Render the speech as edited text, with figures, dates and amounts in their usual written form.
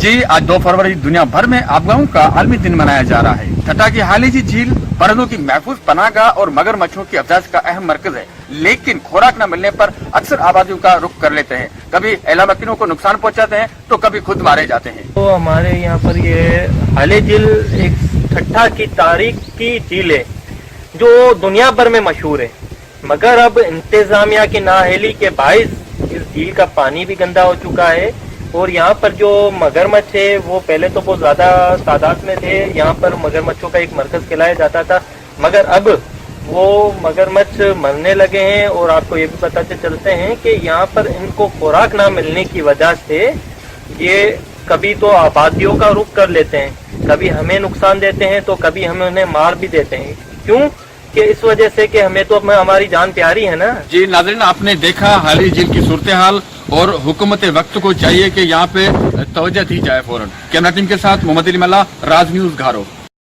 जी, आज 2 फरवरी दुनिया भर में आबगाओं का आलमी दिन मनाया जा रहा है। ठट्टा की हालीजी झील परिंदों की महफूज पनाहगाह और मगरमच्छों की अफजाज का अहम मरकज है, लेकिन खोराक न मिलने पर अक्सर आबादियों का रुख कर लेते हैं। कभी एलामकीनों को नुकसान पहुंचाते हैं तो कभी खुद मारे जाते हैं। तो हमारे यहाँ पर ये हाले झील एक ठट्टा की तारीख की झील है जो दुनिया भर में मशहूर है, मगर अब इंतजामिया की नाअहली के बाइस इस झील का पानी भी गंदा हो चुका है और यहाँ पर जो मगरमच्छ है वो पहले तो बहुत ज्यादा तादाद में थे। यहाँ पर मगरमच्छों का एक मरकज कहलाया जाता था, मगर अब वो मगरमच्छ मरने लगे हैं और आपको ये भी पता चलते हैं कि यहाँ पर इनको खुराक ना मिलने की वजह से ये कभी तो आबादियों का रुख कर लेते हैं, कभी हमें नुकसान देते हैं तो कभी हमें उन्हें मार भी देते हैं। क्यों? कि इस वजह से कि हमें तो हमारी जान प्यारी है ना। जी नाज़रीन, आपने देखा हाली झील की सूरत हाल और हुकूमत वक्त को चाहिए कि यहाँ पे तवज्जो दी जाए फौरन। कैमरा टीम के साथ मोहम्मद अली मल्ला, राज न्यूज़, घारो।